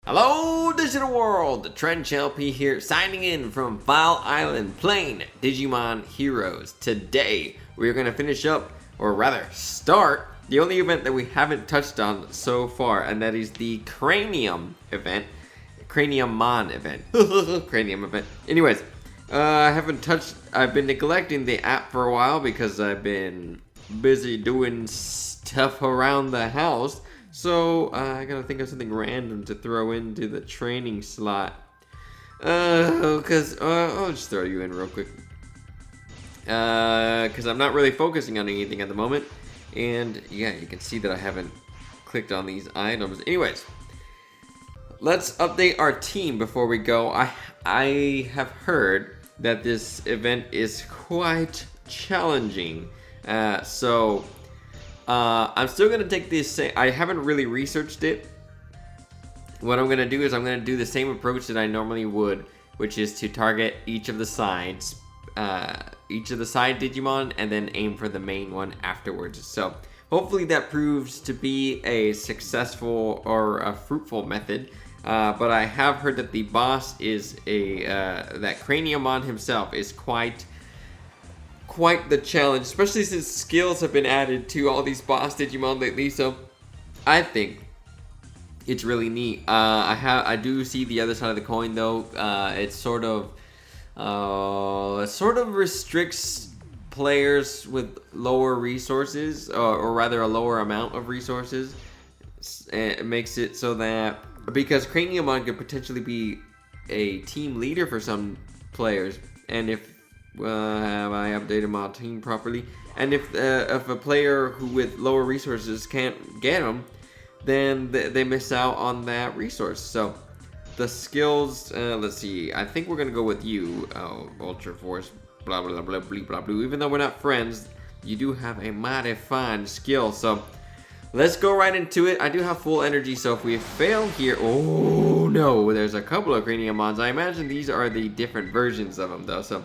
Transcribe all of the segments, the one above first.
Hello, Digital World! Trench LP here, signing in from File Island, playing Digimon Heroes. Today, we're going to finish up, or rather, start the only event that we haven't touched on so far, and that is the Craniummon event. Craniummon event. Cranium event. Anyways, I've been neglecting the app for a while because I've been busy doing stuff around the house. So, I gotta think of something random to throw into the training slot. I'll just throw you in real quick. Because I'm not really focusing on anything at the moment. And, yeah, you can see that I haven't clicked on these items. Anyways, let's update our team before we go. I have heard that this event is quite challenging. I'm still going to take this, I haven't really researched it. What I'm going to do is I'm going to do the same approach that I normally would, which is to target each of the sides, each of the side Digimon, and then aim for the main one afterwards. So hopefully that proves to be a successful or a fruitful method. But I have heard that the boss is that Craniummon himself is quite the challenge, especially since skills have been added to all these boss Digimon lately. So I think it's really neat. I do see the other side of the coin though. It sort of restricts players with lower resources, or rather a lower amount of resources. It makes it so that because Craniummon could potentially be a team leader for some players, and if have I updated my team properly? And if a player who with lower resources can't get them, then they miss out on that resource. So the skills, let's see. I think we're gonna go with you, Ultra Force, blah blah blah blah blah blah. Even though we're not friends, you do have a mighty fine skill. So let's go right into it. I do have full energy, so if we fail here, oh no, there's a couple of Craniummons. I imagine these are the different versions of them, though. So.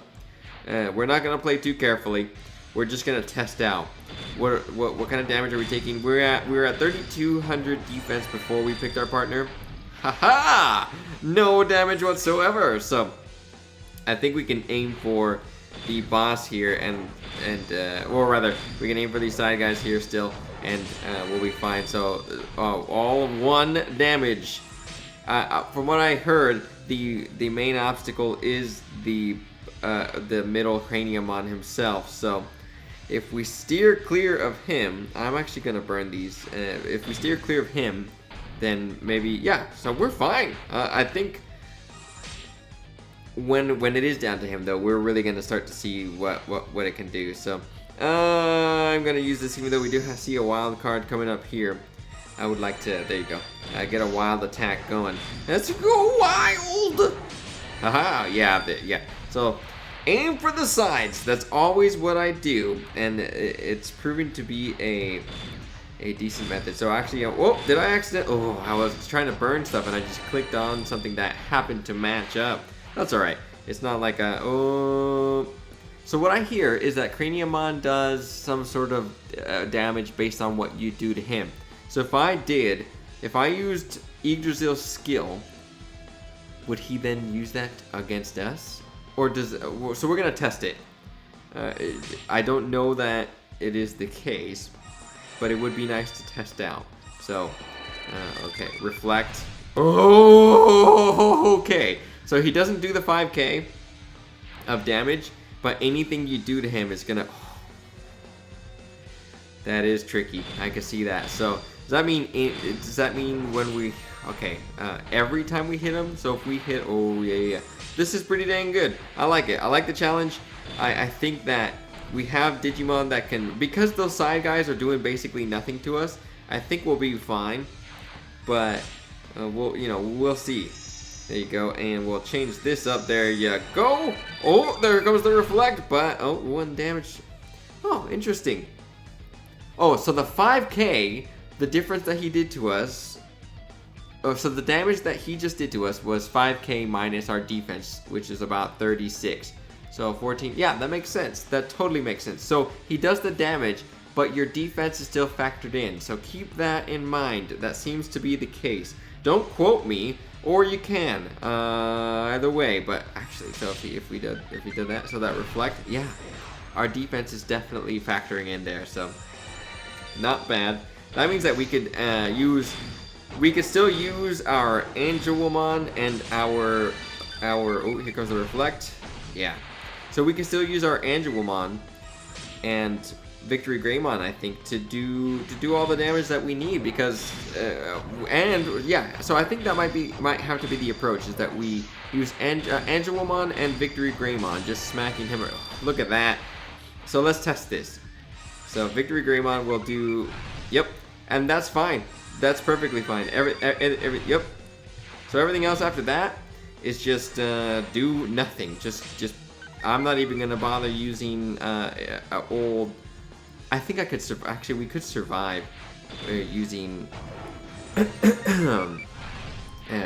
We're not gonna play too carefully. We're just gonna test out what kind of damage are we taking. We were at 3,200 defense before we picked our partner. Haha! No damage whatsoever. So I think we can aim for the boss here, or rather, we can aim for these side guys here still, and we'll be fine. So all 1 damage. From what I heard, the main obstacle is the middle Craniummon himself. So if we steer clear of him, I'm actually gonna burn these. If we steer clear of him, then maybe, yeah, so we're fine. I think when it is down to him though, we're really gonna start to see what it can do. So I'm gonna use this, even though we do see a wild card coming up here. I would like to, there you go, get a wild attack going. Let's go wild! Haha, yeah. So aim for the sides. That's always what I do, and it's proven to be a decent method. So actually, whoa, did I accident? Oh, I was trying to burn stuff and I just clicked on something that happened to match up. That's all right. It's not like a So what I hear is that Craniummon does some sort of damage based on what you do to him. So if I used Yggdrasil's skill, would he then use that against us? Or so we're gonna test it. I don't know that it is the case, but it would be nice to test out. So, okay, reflect. Oh, okay. So he doesn't do the 5k of damage, but anything you do to him is gonna. That is tricky. I can see that. So does that mean when we? Okay, every time we hit him. So if we hit, oh yeah. This is pretty dang good. I like it. I like the challenge. I think that we have Digimon that can, because those side guys are doing basically nothing to us, I think we'll be fine. But we'll see. There you go, and we'll change this up. There you go. Oh, there comes the reflect, but 1 damage. Oh, interesting. Oh, so the 5k, the difference that he did to us. Oh, so the damage that he just did to us was 5k minus our defense, which is about 36. So 14, yeah, that makes sense. That totally makes sense. So he does the damage, but your defense is still factored in. So keep that in mind. That seems to be the case. Don't quote me, or you can either way. But actually, so if we did that, so that reflect, yeah, our defense is definitely factoring in there. So not bad. That means that we could still use our Angelomon and our oh, here comes the reflect. Yeah, so we can still use our Angelomon and Victory Greymon, I think, to do all the damage that we need, because and yeah, so I think that might have to be the approach, is that we use Angelomon and Victory Greymon, just smacking him. Look at that. So let's test this. So Victory Greymon will do, yep, and that's fine. That's perfectly fine. Yep. So everything else after that is just do nothing. Just I'm not even gonna bother using old. I think I could actually we could survive using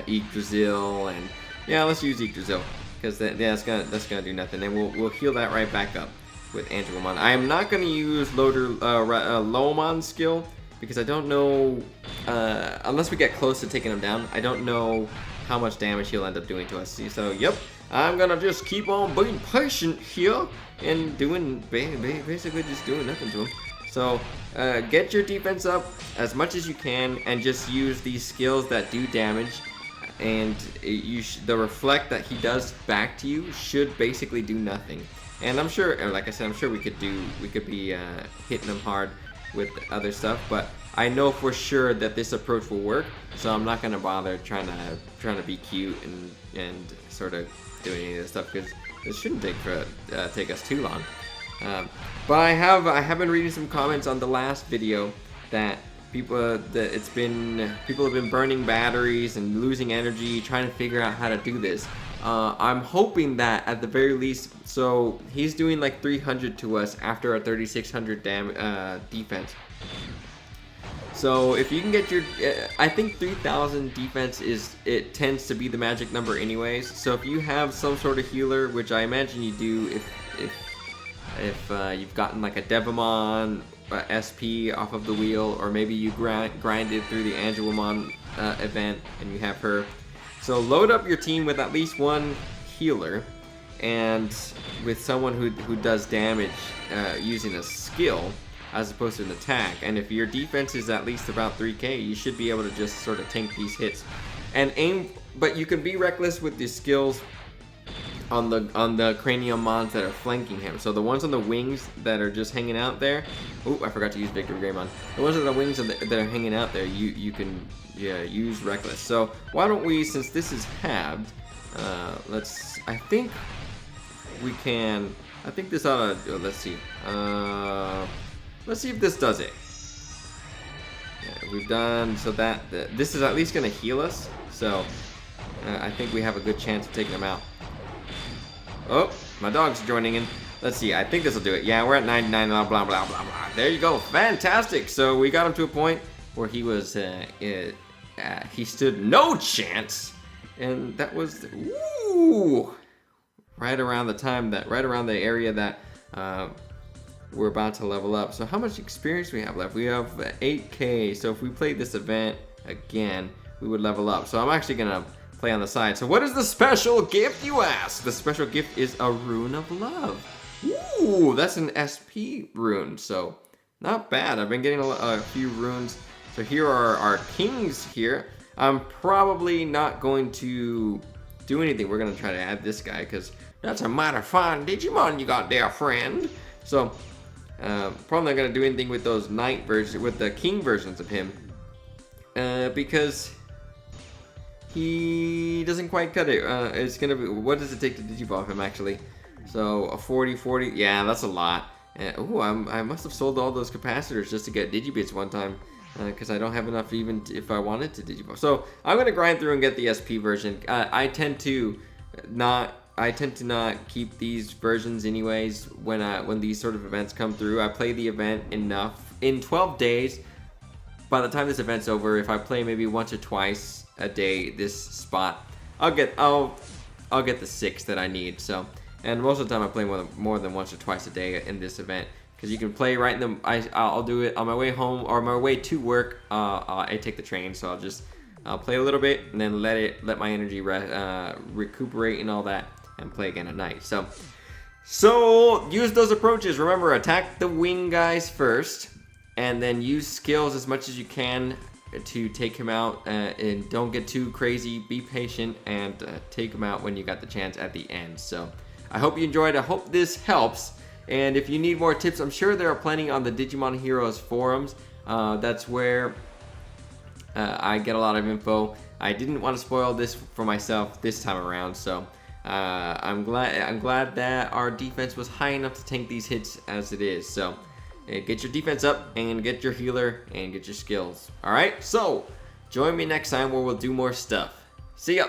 Yggdrasil, and yeah, let's use Yggdrasil, because that's gonna do nothing, and we'll heal that right back up with Angelomon. I am not gonna use Lomon's skill, because I don't know unless we get close to taking him down. I don't know how much damage he'll end up doing to us. See, so yep, I'm gonna just keep on being patient here and doing basically just doing nothing to him. So get your defense up as much as you can, and just use these skills that do damage. And the reflect that he does back to you should basically do nothing. And I'm sure, like I said, I'm sure we could be hitting him hard with other stuff, but I know for sure that this approach will work. So I'm not gonna bother trying to be cute and sort of doing any of this stuff, because it shouldn't take us too long. But I have been reading some comments on the last video that people have been burning batteries and losing energy trying to figure out how to do this. I'm hoping that at the very least, so he's doing like 300 to us after a 3600 defense. So if you can get your, I think 3000 defense tends to be the magic number anyways. So if you have some sort of healer, which I imagine you do, if you've gotten like a Devimon SP off of the wheel, or maybe you grinded through the Angelomon event and you have her. So load up your team with at least one healer, and with someone who does damage using a skill as opposed to an attack. And if your defense is at least about 3k, you should be able to just sort of tank these hits and aim. But you can be reckless with the skills on the Craniummons that are flanking him. So the ones on the wings that are just hanging out there. Oh, I forgot to use Victory Greymon. The ones on the wings that are hanging out there, you can use reckless. So why don't we, since this is halved, I think we can. I think this ought to. Let's see. Let's see if this does it. Yeah, we've done so that this is at least going to heal us. So I think we have a good chance of taking him out. Oh, my dog's joining in. Let's see. I think this will do it. Yeah, we're at 99. Blah blah blah blah blah. There you go. Fantastic. So we got him to a point where he was he stood no chance, and that was right around the area that we're about to level up. So how much experience we have left? We have 8k. So if we played this event again, we would level up. So I'm actually gonna play on the side. So what is the special gift, you ask? The special gift is a Rune of Love. Ooh, that's an SP rune. So not bad. I've been getting a few runes. So here are our kings here. I'm probably not going to do anything. We're gonna try to add this guy, because that's a mighty fine Digimon you got there, friend. So probably not gonna do anything with those knight versions, with the king versions of him, because he doesn't quite cut it. It's gonna be, what does it take to digivolve him actually? So a 40. Yeah, that's a lot. Oh, I must have sold all those capacitors just to get digibits one time, because I don't have enough even if I wanted to digivolve. So I'm gonna grind through and get the SP version. I tend to not keep these versions anyways when these sort of events come through. I play the event enough in 12 days. By the time this event's over, if I play maybe once or twice a day this spot, I'll get the 6 that I need. So, and most of the time I play more than once or twice a day in this event, because you can play right in the. I'll do it on my way home or my way to work. I take the train, so I'll play a little bit and then let my energy recuperate and all that, and play again at night. So use those approaches. Remember, attack the wing guys first, and then use skills as much as you can to take him out, and don't get too crazy. Be patient and take him out when you got the chance at the end. So I hope you enjoyed. I hope this helps. And if you need more tips, I'm sure there are plenty on the Digimon Heroes forums. That's where I get a lot of info. I didn't want to spoil this for myself this time around, so I'm glad that our defense was high enough to tank these hits as it is. So get your defense up and get your healer and get your skills. All right, so join me next time where we'll do more stuff. See ya.